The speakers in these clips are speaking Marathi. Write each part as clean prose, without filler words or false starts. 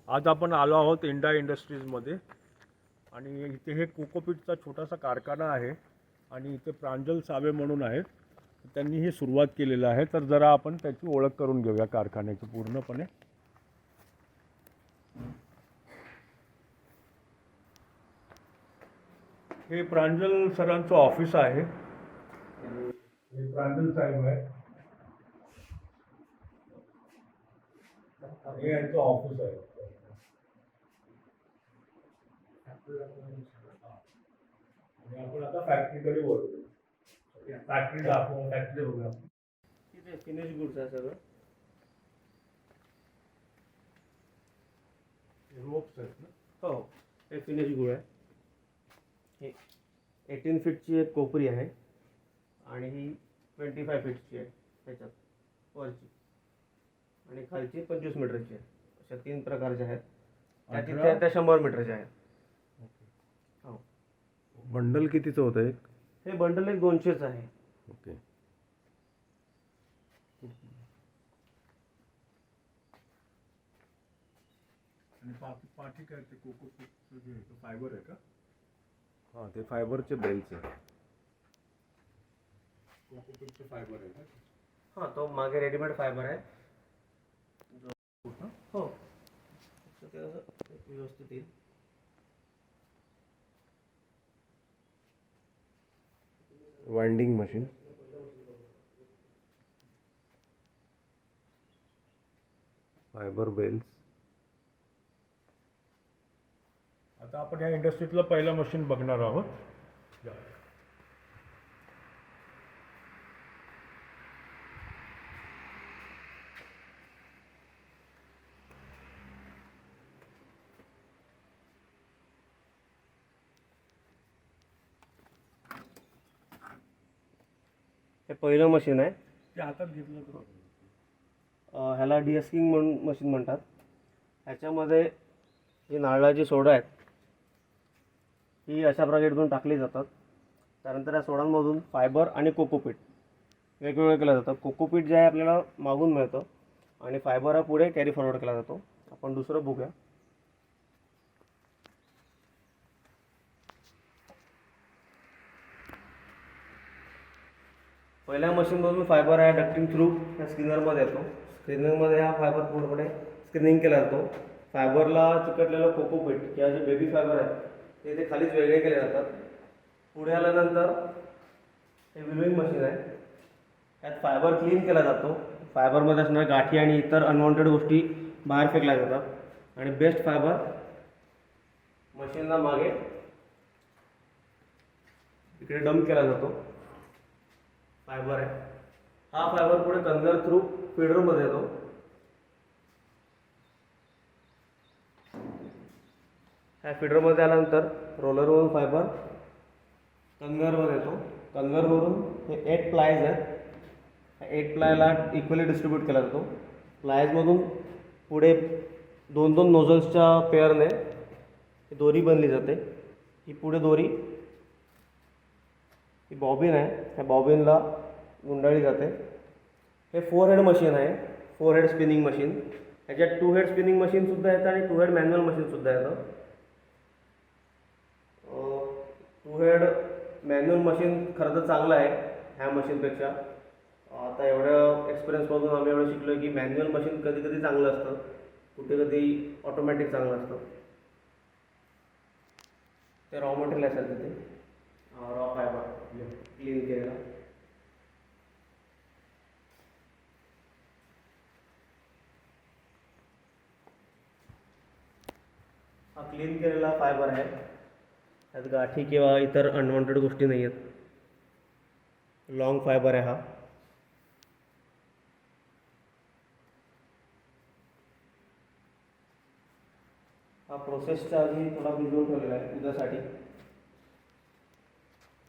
आज आपण आलो आहोत इंडा इंडस्ट्रीजमध्ये आणि इथे हे कोकोपीटचा छोटासा कारखाना आहे आणि इथे प्रांजल सावे म्हणून आहेत. त्यांनी ही सुरुवात केलेलं आहे. तर जरा आपण त्याची ओळख करून घेऊया कारखान्याची पूर्णपणे. हे प्रांजल सरांचं ऑफिस आहे. हे प्रांजल साहेब आहे. हे यांचं ऑफिस आहे. आणि आपण आता फॅक्टरीकडे वळू. फॅक्टरी दाखवू, फॅक्टरी बघूया. तिथे फिनिश गुड्स आहे सगळं. रोप्स आहेत ना. हो, हे फिनिश गुड आहे. हे 18 फीटची एक कोपरी आहे आणि ही 25 फीटची आहे त्याच्यात वरची, आणि खालची 25 मीटरची आहे. अशा 3 प्रकारच्या आहेत. त्या 100 मीटरच्या आहेत. हो, बंडल कितीचं होतं एक? हे बंडल एक 200च आहे. ओके. आणि पाठी काय ते कोकोपीटचं जे फायबर आहे का? हां, ते फायबरचे बेल्स आहे. कोकोपीटचं फायबर आहे का? हां, तो मागे रेडीमेड फायबर आहे. हो, ते असं व्यवस्थित येईल. Winding machine. Fibre bells. आता आपण या इंडस्ट्रीतलं पहिलं मशीन बघणार आहोत. हे पहिलं मशीन आहे. ते हातात घेतलं तर ह्याला डिस्किंग म्हणून मशीन म्हणतात. ह्याच्यामध्ये जी नारळाची सोडा आहेत ही अशा प्रकारे टाकली जातात. त्यानंतर या सोडांमधून फायबर आणि कोकोपीट वेगवेगळं केलं जातं. कोकोपीट जे आहे आपल्याला मागून मिळतं आणि फायबर हा पुढे कॅरी फॉरवर्ड केला जातो. आपण दुसरं बघूया. पहिल्या मशीनमधून फायबर आहे डक्टिंग थ्रू ह्या स्क्रीनरमध्ये येतो. स्क्रीनरमध्ये हा फायबर पूर्णपणे स्क्रीनिंग केला जातो. फायबरला चिकटलेलं कोकोपीट किंवा जे बेबी फायबर आहे ते खालीच वेगळे केले जातात. पुढे आल्यानंतर हे विलोईंग मशीन आहे. यात फायबर क्लीन केला जातो. फायबरमध्ये असणाऱ्या गाठी आणि इतर अनवॉन्टेड गोष्टी बाहेर फेकल्या जातात आणि बेस्ट फायबर मशीनला मागे इकडे डंप केला जातो. फायबर आहे हा फायबर पुढे कन्व्हेयर थ्रू फीडरमध्ये येतो. ह्या फीडरमध्ये आल्यानंतर रोलरवरून फायबर कन्व्हेयरमध्ये येतो. कन्व्हेयरवरून हे 8 प्लायज आहेत. ह्या 8 प्लायला इक्वली डिस्ट्रीब्यूट केला जातो. प्लायजमधून पुढे 2-2 नोझल्सच्या पेअरने दोरी बनली जाते. ही पुढे दोरी ही बॉबिन आहे. ह्या बॉबिनला गुंडाळली जाते. हे 4 हेड मशीन आहे. 4 हेड स्पिनिंग मशीन. ह्याच्यात 2 हेड स्पिनिंग मशीनसुद्धा येतं आणि 2 हेड मॅन्युअल मशीनसुद्धा येतं. 2 हेड मॅन्युअल मशीन खरं तर चांगलं आहे ह्या मशीनपेक्षा. आता एवढ्या एक्सपिरियन्समधून आम्ही एवढं शिकलो की मॅन्युअल मशीन कधी कधी चांगलं असतं, कुठे कधी ऑटोमॅटिक चांगलं असतं. ते रॉ मटेरियल असेल तिथे रॉ फायबर क्लीन केलेला. हा क्लीन केलेला फायबर आहे. त्यात गाठी किंवा इतर अनवॉन्टेड गोष्टी नाही आहेत. लॉंग फायबर आहे हा. हा प्रोसेसच्या आधी थोडा भिजवून ठेवलेला आहे उद्यासाठी.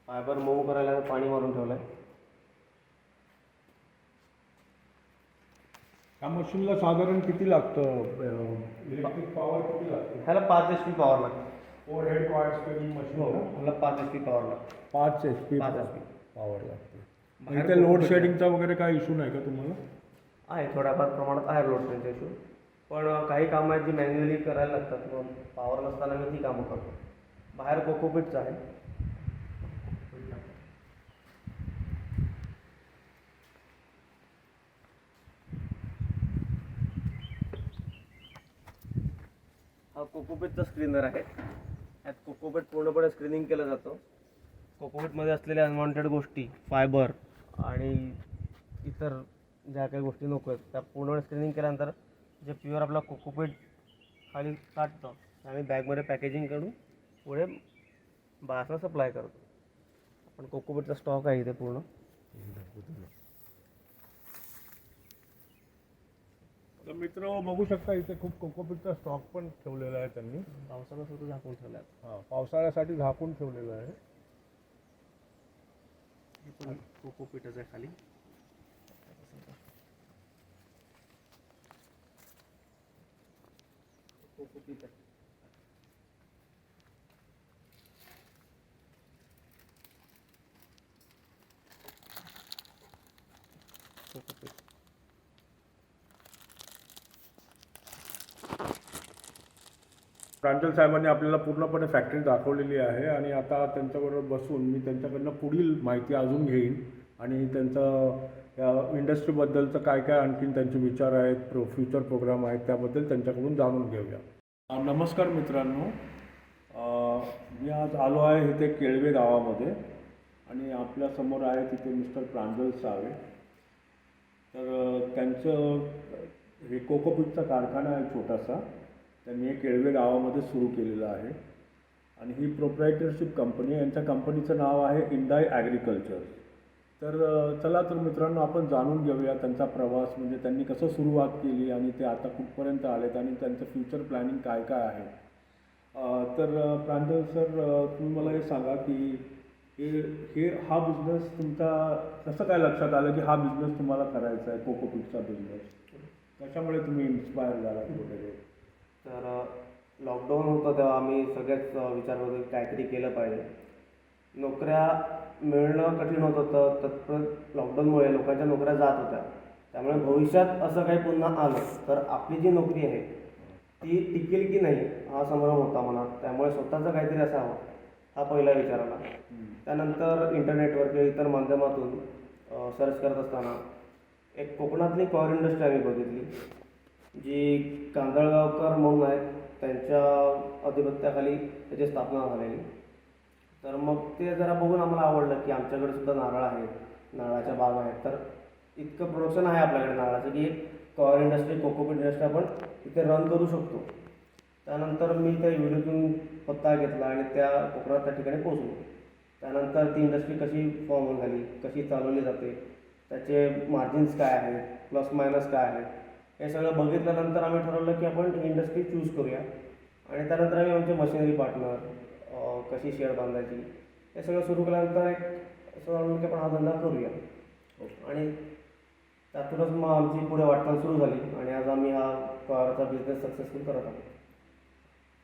फायबर मऊ करायला पाणी मारून ठेवलं आहे. या मशीनला साधारण किती लागतं? इलेक्ट्रिक पॉवर किती लागते? ह्याला 5 HP पॉवर लागते. 4 हेड कॉइल स्पिनिंग मशीन. हो, ह्याला 5 HP पॉवर लागते. 5 HP 5 HP पॉवर लागते. बाहेर आणि ते लोड शेडिंगचा वगैरे काही इश्यू नाही का तुम्हाला? आहे, थोड्याफार प्रमाणात आहे लोड शेडिंगचा इश्यू. पण काही कामं आहेत जी मॅन्युअली करायला लागतात, मग पॉवर नसताना मी ती कामं करतो. बाहेर कोकोपीटचं आहे. हा कोकोपीटचा स्क्रीनर आहे. यात कोकोपीट पूर्णपणे स्क्रीनिंग केलं जातं. कोकोपीटमध्ये असलेल्या अनवॉन्टेड गोष्टी, फायबर आणि इतर ज्या काही गोष्टी नको आहेत त्या पूर्णपणे स्क्रीनिंग केल्यानंतर जे प्युअर आपला कोकोपीट खाली काढतं ते आम्ही बॅगमध्ये पॅकेजिंग करून पुढे बासना सप्लाय करतो. पण कोकोपीटचा स्टॉक आहे इथे पूर्ण. तर मित्र बघू शकता इथे खूप कोकोपीटचा स्टॉक पण ठेवलेला आहे त्यांनी. पावसाला सुद्धा झाकून ठेवला आहे. हां, पावसाळ्यासाठी झाकून ठेवलेलं आहे. कोकोपीटच आहे खाली. कोकोपीट आहे. कोकोपीट. प्रांजल साहेबांनी आपल्याला पूर्णपणे फॅक्टरी दाखवलेली आहे आणि आता त्यांच्याबरोबर बसून मी त्यांच्याकडनं पुढील माहिती अजून घेईन आणि त्यांचं या इंडस्ट्रीबद्दलचं काय काय आणखीन त्यांचे विचार आहेत, फ्युचर प्रोग्राम आहेत त्याबद्दल त्यांच्याकडून जाणून घेऊया. नमस्कार मित्रांनो, मी आज आलो आहे इथे केळवे गावामध्ये आणि आपल्यासमोर आहे तिथे मिस्टर प्रांजल सावे. तर त्यांचं हे कोकोपीटचा कारखाना आहे छोटासा, त्यांनी हे केळवे गावामध्ये सुरू केलेलं आहे आणि ही प्रोप्रायटरशिप कंपनी आहे. यांच्या कंपनीचं नाव आहे इंडाय ॲग्रिकल्चर. तर चला तर मित्रांनो आपण जाणून घेऊया त्यांचा प्रवास, म्हणजे त्यांनी कसं सुरुवात केली आणि ते आता कुठपर्यंत आलेत आणि त्यांचं फ्युचर प्लॅनिंग काय काय आहे. तर प्रांजल सर, तुम्ही मला हे सांगा की हा बिझनेस तुमचा कसं काय लक्षात आलं की हा बिझनेस तुम्हाला करायचा आहे, कोकोपीटचा बिझनेस? कशामुळे तुम्ही इन्स्पायर झालात वगैरे? तर लॉकडाऊन होतं तेव्हा आम्ही सगळेच विचार करतो की काहीतरी केलं पाहिजे. नोकऱ्या मिळणं कठीण होत होतं, तत्पर लॉकडाऊनमुळे लोकांच्या नोकऱ्या जात होत्या. त्यामुळे भविष्यात असं काही पुन्हा आलं तर आपली जी नोकरी आहे ती टिकेल की नाही हा संभ्रम होता मनात. त्यामुळे स्वतःचं काहीतरी असावं हा पहिला विचार आला. त्यानंतर इंटरनेटवर किंवा इतर माध्यमातून सर्च करत असताना एक कोकणातली पॉवर इंडस्ट्री आम्ही बघितली जी कांदळगावकर म्हणून आहेत, त्यांच्या आधिपत्याखाली त्याची स्थापना झालेली. तर मग ते जरा बघून आम्हाला आवडलं की आमच्याकडे सुद्धा नारळ आहेत, नारळाच्या बाग आहेत. तर इतकं प्रोडक्शन आहे आपल्याकडे नारळाचं की एक पॉवर इंडस्ट्री, कोकोपीट इंडस्ट्री आपण इथे रन करू शकतो. त्यानंतर मी त्या व्हिडिओतून पत्ता घेतला आणि त्या कोकणात त्या ठिकाणी पोहोचलो. त्यानंतर ती इंडस्ट्री कशी फॉर्म झाली, कशी चालवली जाते, त्याचे मार्जिन्स काय आहेत, प्लस मायनस काय आहेत, हे सगळं बघितल्यानंतर आम्ही ठरवलं की आपण ही इंडस्ट्री चूज करूया. आणि त्यानंतर आम्ही आमचे मशिनरी पार्टनर, कशी शेअर बांधायची, हे सगळं सुरू केल्यानंतर एक असं वाटलं की आपण हा धंदा करूया. आणि त्यातूनच मग आमची पुढे वाटचाल सुरू झाली आणि आज आम्ही हा पॉवरचा बिझनेस सक्सेसफुल करत आहोत.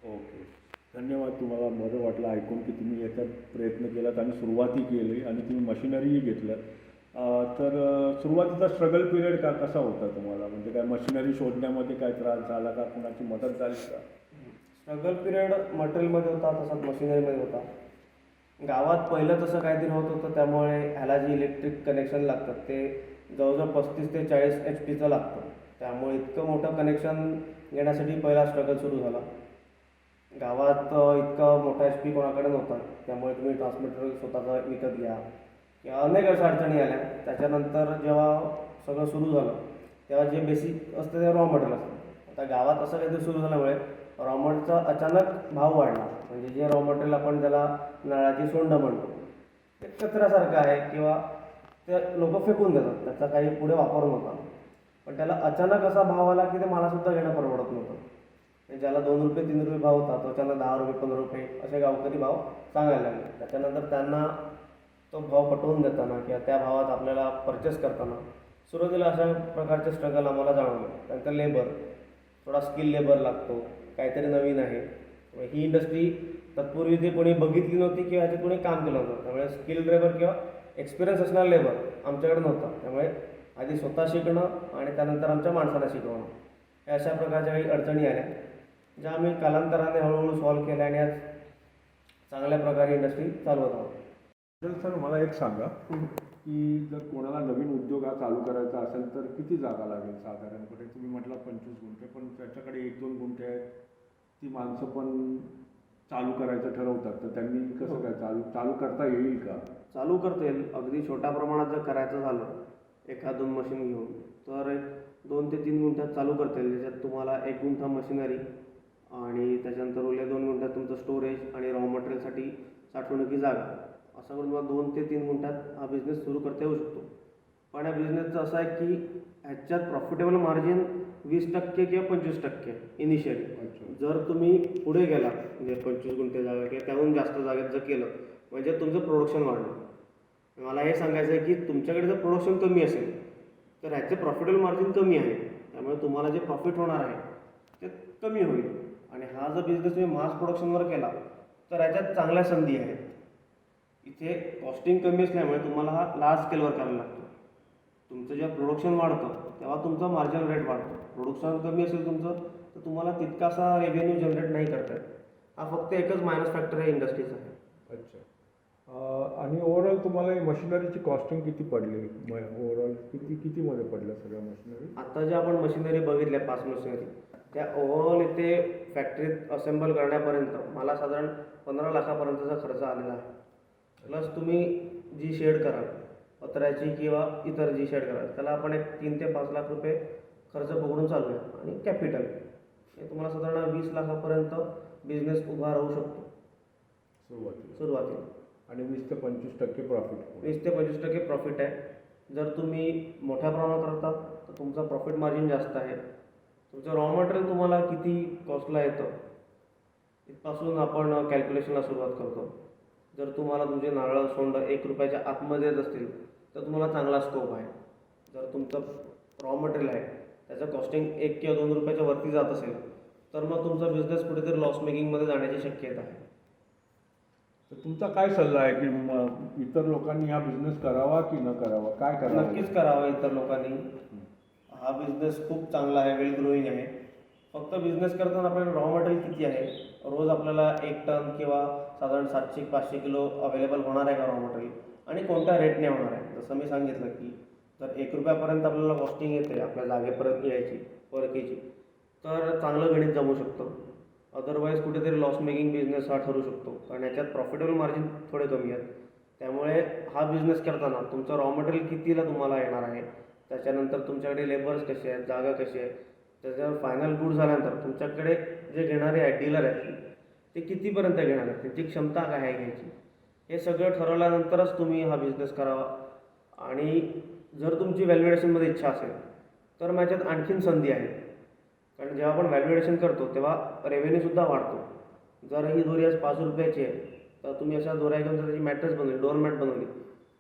ओके, धन्यवाद. तुम्हाला बरं वाटलं ऐकून की तुम्ही याच्यात प्रयत्न केलात आणि सुरुवातही केली आणि तुम्ही मशिनरीही घेतलं. तर सुरुवातीचा स्ट्रगल पिरियड कसा होता तुम्हाला? म्हणजे काय मशिनरी शोधण्यामध्ये काय त्रास झाला का, कुणाची मदत झाली का? स्ट्रगल पिरियड मटेरियलमध्ये होता, तसाच मशिनरीमध्ये होता. गावात पहिलं तसं काहीतरी होत होतं, त्यामुळे ह्याला जे इलेक्ट्रिक कनेक्शन लागतात ते जवळजवळ 35 ते 40 HP लागतं. त्यामुळे इतकं मोठं कनेक्शन घेण्यासाठी पहिला स्ट्रगल सुरू झाला. गावात इतका मोठा HP कोणाकडे नव्हता, त्यामुळे तुम्ही ट्रान्समीटर स्वतःचा विकत घ्या किंवा अनेक अशा अडचणी आल्या. त्याच्यानंतर जेव्हा सगळं सुरू झालं तेव्हा जे बेसिक असतं ते रॉ मटेरियल असतं. आता गावात असं काहीतरी सुरू झाल्यामुळे रॉ मटेरियलचा अचानक भाव वाढला. म्हणजे जे रॉ मटेरियल आपण त्याला नळाची सोंड म्हणतो ते कचऱ्यासारखं आहे किंवा ते लोक फेकून देतात, त्याचा काही पुढे वापर नव्हता. पण त्याला अचानक असा भाव आला की ते मलासुद्धा घेणं परवडत नव्हतं. ज्याला 2 रुपये 3 रुपये भाव होता तो अचानक 10 रुपये 15 रुपये असे गावकरी भाव सांगायला लागले. त्याच्यानंतर त्यांना तो भाव पटवून देताना किंवा त्या भावात आपल्याला परचेस करताना सुरुवातीला अशा प्रकारचे स्ट्रगल आम्हाला जाणवले. त्यानंतर लेबर, थोडा स्किल लेबर लागतो, काहीतरी नवीन आहे. ही इंडस्ट्री तत्पूर्वी ते कोणी बघितली नव्हती किंवा ह्याच्यात कोणी काम केलं नव्हतं. त्यामुळे स्किल लेबर किंवा एक्सपिरियन्स असणारा लेबर आमच्याकडे नव्हता. त्यामुळे आधी स्वतः शिकणं आणि त्यानंतर आमच्या माणसाला शिकवणं या अशा प्रकारच्या काही अडचणी आल्या ज्या आम्ही कालांतराने हळूहळू सॉल्व्ह केल्या आणि आज चांगल्या प्रकारे इंडस्ट्री चालवत आहोत. तर सर मला एक सांगा की जर कोणाला नवीन उद्योग हा चालू करायचा असेल तर किती जागा लागेल साधारणपणे? तुम्ही म्हटलं 25 गुंठे, पण त्याच्याकडे 1-2 गुंठे आहेत, ती माणसं पण चालू करायचं ठरवतात, तर त्यांनी कसं काय चालू करता येईल का? चालू करता येईल. अगदी छोट्या प्रमाणात जर करायचं झालं 1-2 मशीन घेऊन तर 2 ते 3 गुंठ्यात चालू करता येईल. ज्याच्यात तुम्हाला 1 गुंठा मशिनरी आणि त्याच्यानंतर उरल्या 2 गुंठ्यात तुमचं स्टोरेज आणि रॉ मटेरियलसाठी साठवणुकी जागा, असं करून तुम्हाला 2 ते 3 गुंठ्यात हा बिझनेस सुरू करता येऊ शकतो. पण या बिझनेसचं असं आहे की ह्याच्यात प्रॉफिटेबल मार्जिन 20% किंवा 25% इनिशियली. जर तुम्ही पुढे गेला म्हणजे 25 गुंठे जागा किंवा त्याहून जास्त जागेत जर केलं म्हणजे तुमचं प्रोडक्शन वाढलं. मला हे सांगायचं आहे की तुमच्याकडे जर प्रोडक्शन कमी असेल तर ह्याचे प्रॉफिटेबल मार्जिन कमी आहे, त्यामुळे तुम्हाला जे प्रॉफिट होणार आहे ते कमी होईल. आणि हा जर बिझनेस तुम्ही मास प्रोडक्शनवर केला तर ह्याच्यात चांगल्या संधी आहेत. इथे कॉस्टिंग कमी असल्यामुळे तुम्हाला हा लार्ज स्केलवर करायला लागतो. तुमचं जेव्हा प्रोडक्शन वाढतं तेव्हा तुमचा मार्जिनल रेट वाढतो. प्रोडक्शन कमी असेल तुमचं तर तुम्हाला तितकासा रेव्हेन्यू जनरेट नाही करता येत. हा फक्त एकच मायनस फॅक्टर आहे इंडस्ट्रीचा आहे. अच्छा. आणि ओव्हरऑल तुम्हाला मशिनरीची कॉस्टिंग किती पडली? ओव्हरऑल कितीमध्ये पडलं सगळ्या मशिनरी? आता ज्या आपण मशिनरी बघितल्या 5 मशिनरी त्या ओव्हरऑल इथे फॅक्टरीत असेंबल करण्यापर्यंत मला साधारण 15 लाखापर्यंतचा खर्च आलेला आहे. प्लस तुम्ही जी शेड कराल पत्र्याची किंवा इतर जी शेड कराल त्याला आपण एक 3 ते 5 लाख रुपये खर्च पकडून चालू आहे. आणि कॅपिटल हे तुम्हाला साधारण 20 लाखापर्यंत बिझनेस उभा राहू शकतो सुरुवातीला. आणि 20 ते 25% प्रॉफिट. 20 ते 25% प्रॉफिट आहे. जर तुम्ही मोठ्या प्रमाणात करता तर तुमचा प्रॉफिट मार्जिन जास्त आहे. तुमचं रॉ मटेरियल तुम्हाला किती कॉस्टला येतं इथपासून आपण कॅल्क्युलेशनला सुरुवात करतो. जर तुम्हाला तुमचे नारळ सोंड 1 रुपयाच्या आतमध्ये येत असतील तर तुम्हाला चांगला स्कोप आहे. जर तुमचं रॉ मटेरियल आहे त्याचं कॉस्टिंग 1 किंवा 2 रुपयाच्या वरती जात असेल तर मग तुमचा बिझनेस कुठेतरी लॉस मेकिंगमध्ये जाण्याची शक्यता आहे. तर तुमचा काय सल्ला आहे की इतर लोकांनी हा बिझनेस करावा की न करावा? काय करावं? नक्कीच करावं इतर लोकांनी. हा बिझनेस खूप चांगला आहे, वेल ग्रोईंग आहे. फक्त बिझनेस करताना आपल्याला रॉ मटेरियल किती आहे, रोज आपल्याला 1 टन किंवा साधारण 700-500 किलो अवेलेबल होणार आहे का रॉ मटेरियल, आणि कोणत्या रेटने होणार आहे. जसं मी सांगितलं की जर 1 रुपयापर्यंत आपल्याला कॉस्टिंग येते आपल्या जागेपर्यंत यायची पर केजी तर चांगलं गणित जमू शकतं. अदरवाईज कुठेतरी लॉस मेकिंग बिझनेस हा ठरू शकतो, कारण याच्यात प्रॉफिटेबल मार्जिन थोडे कमी आहेत. त्यामुळे हा बिझनेस करताना तुमचं रॉ मटेरियल कितीला तुम्हाला येणार आहे, त्याच्यानंतर तुमच्याकडे लेबर्स कसे आहेत, जागा कशी आहे, त्याच्यावर फायनल गुड झाल्यानंतर तुमच्याकडे जे घेणारे आहेत डीलर आहेत ते कितीपर्यंत घेणार आहेत, त्यांची क्षमता काय आहे घ्यायची, हे सगळं ठरवल्यानंतरच तुम्ही हा बिझनेस करावा. आणि जर तुमची व्हॅल्युएशनमध्ये इच्छा असेल तर माझ्यात आणखीन संधी आहेत. कारण जेव्हा आपण व्हॅल्युएशन करतो तेव्हा रेव्हेन्यूसुद्धा वाढतो. जर ही दोरी आज 5 रुपयाची आहे तर तुम्ही अशा दोऱ्या घेऊन जर त्याची मॅट्रेस बनवली, डोअर मॅट बनवली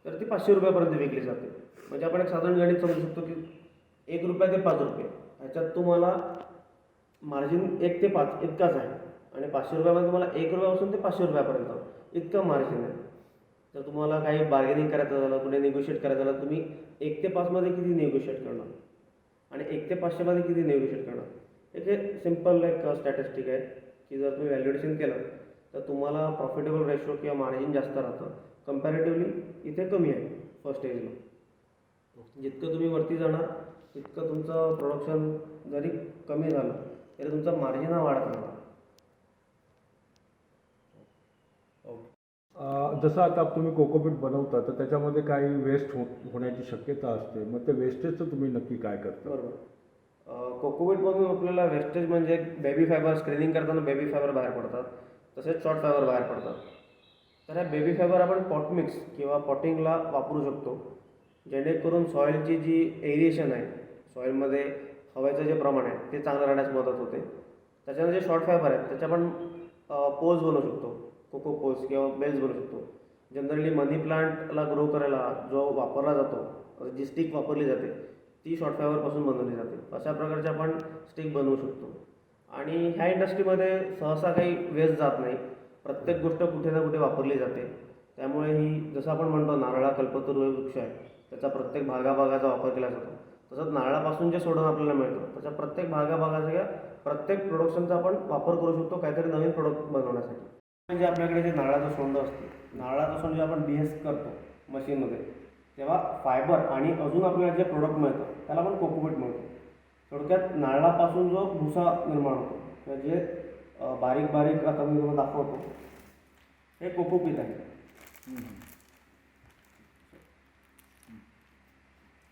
तर ती 500 रुपयापर्यंत विकली जाते. म्हणजे आपण एक साधारण गणित समजू शकतो की 1 रुपया ते 5 रुपये ह्याच्यात तुम्हाला मार्जिन 1 ते 5 इतकाच आहे. आणि 500 रुपयामध्ये तुम्हाला 1 रुपयापासून ते 500 रुपयापर्यंत इतकं मार्जिन आहे. जर तुम्हाला काही बार्गेनिंग करायचं झालं, कुठे निगोशिएट करायचं झालं, तुम्ही 1 ते 5 मध्ये किती निगोशिएट करणार आणि 1 ते 500 मध्ये किती निगोशिएट करणार. एक सिम्पल एक स्टॅटिस्टिक आहे की जर तुम्ही व्हॅल्युएशन केलं तर तुम्हाला प्रॉफिटेबल रेशो किंवा मार्जिन जास्त राहतं. कंपॅरेटिव्हली इथे कमी आहे फर्स्ट स्टेजला. जितकं तुम्ही वरती जाणार तितकं तुमचं प्रोडक्शन जरी कमी झालं तरी तुमचा मार्जिन हा वाढत राहणार. जसं आता तुम्ही कोकोपीट बनवता तर त्याच्यामध्ये काही वेस्ट होण्याची शक्यता असते, मग ते वेस्टेजचं तुम्ही नक्की काय करता? बरोबर. कोकोपीटमधून आपल्याला वेस्टेज म्हणजे बेबी फायबर, स्क्रीनिंग करताना बेबी फायबर बाहेर पडतात, तसेच शॉर्ट फायबर बाहेर पडतात. तर ह्या बेबी फायबर आपण पॉट मिक्स किंवा पॉटिंगला वापरू शकतो, जेणेकरून सॉईलची जी एरिएशन आहे, सॉईलमध्ये हवेचं जे प्रमाण आहे ते चांगलं राहण्यास मदत होते. त्याच्यानंतर जे शॉर्ट फायबर आहेत त्याच्या आपण पोल्स बनवू शकतो, कोको पोल्स किंवा बेल्स बनवू शकतो. जनरली मनी प्लांटला ग्रो करायला जो वापरला जातो, जी स्टिक वापरली जाते ती शॉर्ट फायबरपासून बनवली जाते. अशा प्रकारचे आपण स्टिक बनवू शकतो. आणि ह्या इंडस्ट्रीमध्ये सहसा काही वेस्ट जात नाही, प्रत्येक गोष्ट कुठे ना कुठे वापरली जाते. त्यामुळे ही जसं आपण म्हणतो नारळा कल्पतरू वृक्ष आहे, त्याचा प्रत्येक भागाभागाचा वापर केला जातो, तसंच नारळापासून जे सोडून आपल्याला मिळतं त्याच्या प्रत्येक भागाभागाच्या प्रत्येक प्रोडक्शनचा आपण वापर करू शकतो काहीतरी नवीन प्रोडक्ट बनवण्यासाठी. म्हणजे आपल्याकडे जे नारळाचं सोंड असते, नारळाचं सोंड जे आपण BS करतो मशीनमध्ये, तेव्हा फायबर आणि अजून आपल्याला जे प्रोडक्ट मिळतं त्याला आपण कोकोपीट म्हणतो. थोडक्यात नारळापासून जो भुसा निर्माण होतो किंवा जे बारीक बारीक आता मी तुम्हाला दाखवतो हे कोकोपीट आहे.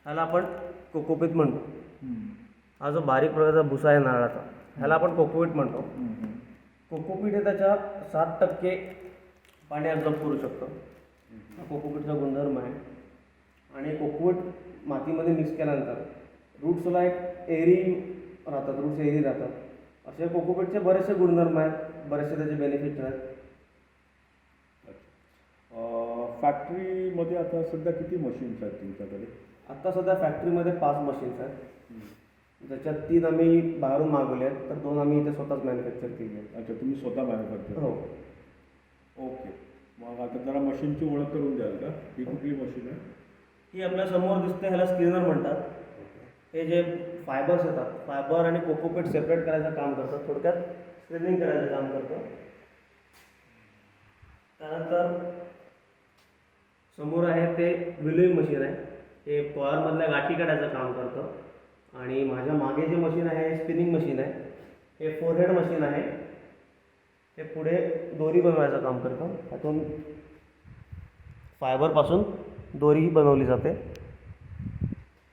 ह्याला आपण कोकोपीट म्हणतो. हा जो बारीक प्रकारचा भुसा आहे नारळाचा ह्याला आपण कोकोपीट म्हणतो. कोकोपीट हे त्याच्या 7% पाणी ॲब्झॉर्ब करू शकतं. हा कोकोपीटचा गुणधर्म आहे. आणि कोकोपीट मातीमध्ये मिक्स केल्यानंतर रूट्सला एक एरी राहतात, रूट्स एरी राहतात. असे कोकोपीटचे बरेचसे गुणधर्म आहेत, बरेचसे त्याचे बेनिफिट्स आहेत. फॅक्टरीमध्ये आता सध्या किती मशीन्स आहेत तुमच्याकडे? आत्ता सध्या फॅक्टरीमध्ये 5 मशीन्स आहेत, ज्याच्यात 3 आम्ही बाहेरून मागवले आहेत, तर 2 आम्ही इथे स्वतःच मॅन्युफॅक्चर केली आहेत. अच्छा, तुम्ही स्वतः मॅन्युफॅक्चर? हो. ओके. मग आता जरा मशीनची ओळख करून द्याल का? ही कुठली मशीन आहे? ही आपल्या समोर दिसते, ह्याला स्क्रीनर म्हणतात. हे जे फायबर्स येतात, फायबर आणि कोकोपीट सेपरेट करायचं काम करतं, थोडक्यात स्क्रीनिंग करायचं काम करतं. त्यानंतर समोर आहे ते विलोईंग मशीन आहे, हे कॉयरमधल्या गाठी काढायचं काम करतं. आणि माझ्या मागे जे मशीन आहे हे स्पिनिंग मशीन आहे, हे फोरहेड मशीन आहे, हे पुढे दोरी बनवायचं काम करतं. त्यातून फायबरपासून दोरीही बनवली जाते.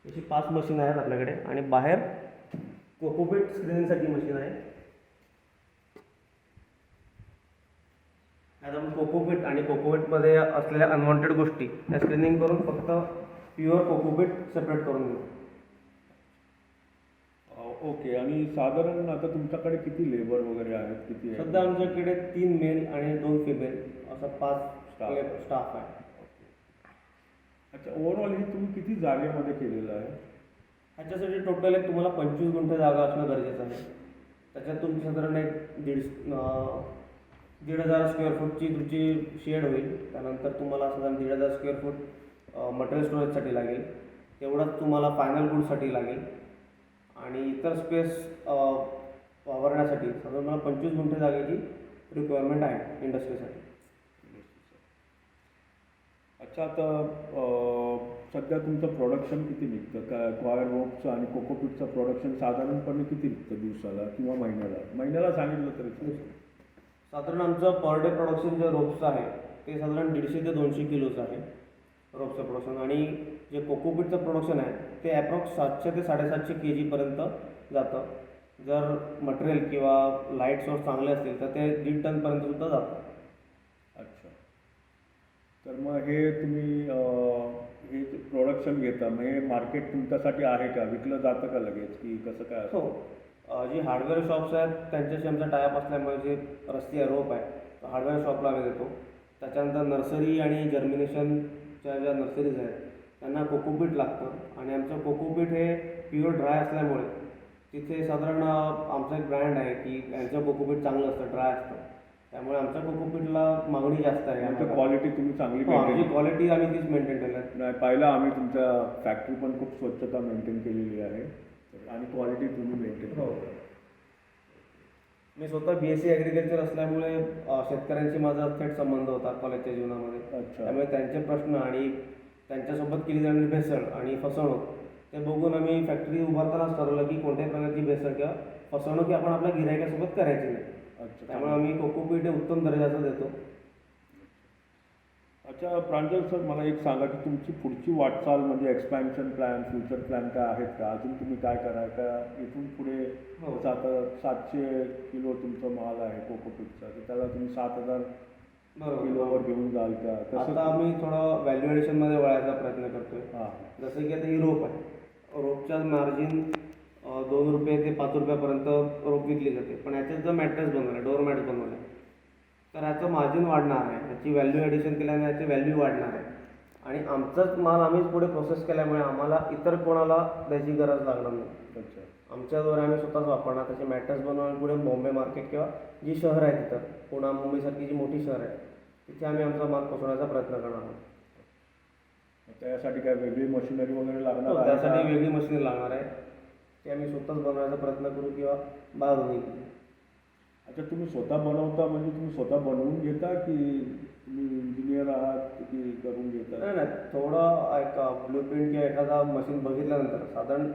अशी 5 मशीन आहेत आपल्याकडे. आणि बाहेर कोकोपीट स्क्रीनिंगसाठी मशीन आहे. आता आपण कोकोपीट आणि कोकोपीटमध्ये असलेल्या अनवॉन्टेड गोष्टी या स्क्रीनिंग करून फक्त प्युअर कोकोपीट सेपरेट करून घेऊ. ओके. आणि साधारण आता तुमच्याकडे किती लेबर वगैरे आहेत? किती आहे? सध्या आमच्याकडे 3 मेल आणि 2 फिमेल असा 5 स्टाफ आहे. अच्छा, ओव्हरऑल हे तुम्ही किती जागेमध्ये केलेलं आहे? ह्याच्यासाठी टोटल एक तुम्हाला 25 गुंठे जागा असणं गरजेचं आहे. त्याच्यात तुमची साधारण एक 1,500 स्क्वेअर फूटची तुमची शेड होईल. त्यानंतर तुम्हाला साधारण 1,500 स्क्वेअर फूट मटेरियल स्टोरेजसाठी लागेल. तेवढंच तुम्हाला फायनल गुडसाठी लागेल. आणि इतर स्पेस वापरण्यासाठी साधारण मला 25 गुंठे जागेची रिक्वायरमेंट आहे इंडस्ट्रीसाठी. अच्छा, आता सध्या तुमचं प्रोडक्शन किती निघतं? काय कॉयर रोपचं आणि कोकोपीटचं प्रोडक्शन साधारणपणे किती निघतं दिवसाला किंवा महिन्याला सांगितलं तरी चालेल. साधारण आमचं पर डे प्रोडक्शन जे रोप्सचं आहे ते साधारण 150 ते 200 किलोचं आहे रोप्सचं प्रोडक्शन. आणि जे कोकोपीटचं प्रोडक्शन आहे ते ॲप्रॉक्स 700 ते 750 kg जातं. जर मटेरियल किंवा लाईट सोर्स चांगले असतील तर ते 1.5 टनपर्यंतसुद्धा जातं. अच्छा, तर मग हे तुम्ही हे प्रोडक्शन घेता, मग हे मार्केट तुमच्यासाठी आहे का? विकलं जातं का लगेच की कसं काय असतं? हो, जी हार्डवेअर शॉप्स आहेत त्यांच्याशी आमचा टायअप असल्यामुळे जे रस्ती रोप आहे तो हार्डवेअर शॉपला आम्ही देतो. त्याच्यानंतर नर्सरी आणि जर्मिनेशनच्या ज्या नर्सरीज आहेत त्यांना कोकोपीट लागतं. आणि आमचं कोकोपीट हे प्युअर ड्राय असल्यामुळे तिथे साधारण आमचा एक ब्रँड आहे की यांचं कोकोपीट चांगलं असतं, ड्राय असतं. त्यामुळे आमच्या कोकोपीटला मागणी जास्त आहे. म्हणजे क्वालिटी तुम्ही चांगली आमची मेंटेन? क्वालिटी आम्ही तीच मेंटेन केली आहे. नाही, पाहिलं आम्ही तुमच्या फॅक्टरी पण खूप स्वच्छता मेंटेन केलेली आहे आणि क्वालिटी तुम्ही मेंटेन. हो, मी स्वतः BSc ॲग्रिकल्चर असल्यामुळे शेतकऱ्यांशी माझा थेट संबंध होता कॉलेजच्या जीवनामध्ये. अच्छा. त्यामुळे त्यांचे प्रश्न आणि त्यांच्यासोबत केली जाणारी भेसळ आणि फसवणूक ते बघून आम्ही फॅक्टरी उभारतानाच ठरवलं की कोणत्याही प्रकारची भेसळ किंवा फसवणूक ही आपण आपल्या गिरायकासोबत करायची नाही. अच्छा, त्यामुळे आम्ही कोकोपीट हे उत्तम दर्जाचं देतो. अच्छा प्रांजल सर, मला एक सांगा की तुमची पुढची वाटचाल म्हणजे एक्सपॅन्शन प्लॅन, फ्युचर प्लॅन काय आहेत का? अजून तुम्ही काय कराल का इथून पुढे? हो. जसं आता 700 किलो तुमचा माल आहे कोकोपीटचा, तर त्याला तुम्ही 7,000 किलोवर घेऊन जाल का? आता आम्ही थोडं व्हॅल्यू ॲडिशनमध्ये वळायचा प्रयत्न करतोय. हां, जसं की आता ही रोप आहे, रोपच्या मार्जिन 2 रुपये ते 5 रुपयापर्यंत रोप विकली जाते. पण याच्यात जर मॅट्रेस बनवलं, डोअर मॅट्स बनवलं तर ह्याचं मार्जिन वाढणार आहे, ह्याची व्हॅल्यू ॲडिशन केल्याने ह्याची व्हॅल्यू वाढणार आहे. आणि आमचाच माल आम्हीच पुढे प्रोसेस केल्यामुळे आम्हाला इतर कोणाला द्यायची गरज लागणार नाही. अच्छा. आमच्याद्वारे आम्ही स्वतःच वापरणार त्याचे मॅट्रेस बनवून पुढे बॉम्बे मार्केट किंवा जी शहर आहे तिथं, पुणा मुंबईसारखी जी मोठी शहर आहे तिथे आम्ही आमचा माल पोचवण्याचा प्रयत्न करणार आहोत. त्यासाठी काय वेगळी मशिनरी वगैरे लागणार हो, आहे त्यासाठी का? वेगळी मशीन लागणार आहे. ते आम्ही स्वतःच बनवायचा प्रयत्न करू किंवा बाहेरून घेऊ. अच्छा, तुम्ही स्वतः बनवता म्हणजे तुम्ही स्वतः बनवून घेता की तुम्ही इंजिनियर आहात की करून घेता? नाही नाही, थोडं एक ब्लू प्रिंट किंवा एखादा मशीन बघितल्यानंतर साधारण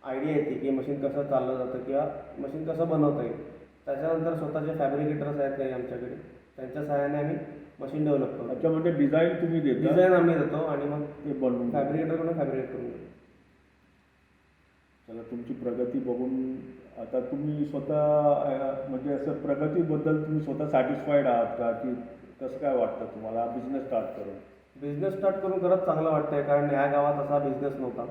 आयडिया येते की मशीन कसं चाललं जातं किंवा मशीन कसं बनवता येईल. त्याच्यानंतर स्वतःचे फॅब्रिकेटर्स आहेत काही आमच्याकडे, त्यांच्या सहाय्याने आम्ही मशीन डेव्हलप करतो. अच्छा, म्हणजे डिझाईन तुम्ही देता, डिझाईन आम्ही देतो आणि मग ते बनवून. फॅब्रिकेटरकडून फॅब्रिकेट करून घेतो. चला, तुमची प्रगती बघून आता तुम्ही स्वतः म्हणजे असं प्रगतीबद्दल तुम्ही स्वतः सॅटिस्फाईड आहात का, की कसं काय वाटतं तुम्हाला बिझनेस स्टार्ट करून? बिझनेस स्टार्ट करून खरंच चांगलं वाटतंय, कारण या गावात असा बिझनेस नव्हता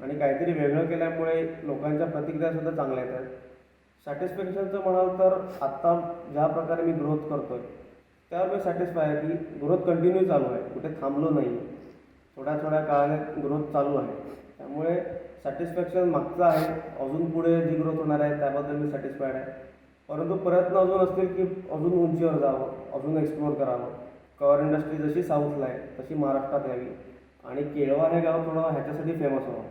आणि काहीतरी वेगळं केल्यामुळे लोकांच्या प्रतिक्रियासुद्धा चांगल्या येत आहेत. सॅटिस्फॅक्शनचं म्हणाल तर आत्ता ज्या प्रकारे मी ग्रोथ करतोय त्यावर मी सॅटिस्फाय आहे की ग्रोथ कंटिन्यू चालू आहे, कुठे थांबलो नाही. थोड्या थोड्या काळाने ग्रोथ चालू आहे, त्यामुळे सॅटिस्फॅक्शन मागचं आहे. अजून पुढे जी ग्रोथ होणार आहे त्याबद्दल मी सॅटिस्फाईड आहे. परंतु प्रयत्न अजून असतील की अजून उंचीवर जावं, अजून एक्सप्लोअर करावं. कवर इंडस्ट्री जशी साऊथला आहे तशी महाराष्ट्रात यावी आणि केळवा हे गाव थोडं ह्याच्यासाठी फेमस व्हावं.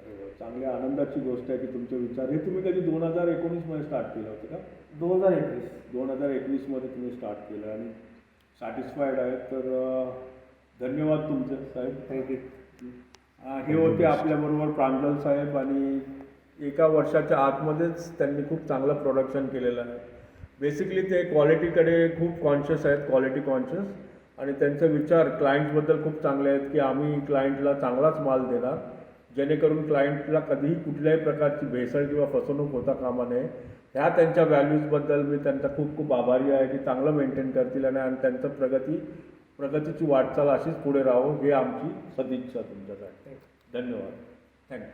अरे वा, चांगल्या आनंदाची गोष्ट आहे की तुमचे विचार हे तुम्ही कधी 2019मध्ये स्टार्ट केलं होतं का? 2021. 2021मध्ये तुम्ही स्टार्ट केलं आणि सॅटिस्फाईड आहे, तर धन्यवाद तुमचे साहेब. थँक्यू. हे होते आपल्याबरोबर प्रांजल साहेब आणि एका वर्षाच्या आतमध्येच त्यांनी खूप चांगलं प्रोडक्शन केलेलं आहे. बेसिकली ते क्वालिटीकडे खूप कॉन्शियस आहेत, क्वालिटी कॉन्शियस, आणि त्यांचे विचार क्लायंट्सबद्दल खूप चांगले आहेत की आम्ही क्लायंटला चांगलाच माल देणार, जेणेकरून क्लायंटला कधीही कुठल्याही प्रकारची भेसळ किंवा फसवणूक होता कामा नये. ह्या त्यांच्या व्हॅल्यूजबद्दल मी त्यांचा खूप खूप आभारी आहे की चांगलं मेंटेन करतील आणि त्यांचं प्रगतीची वाटचाल अशीच पुढे राहो, ही आमची सदिच्छा तुमच्यासाठी. धन्यवाद. थँक्यू.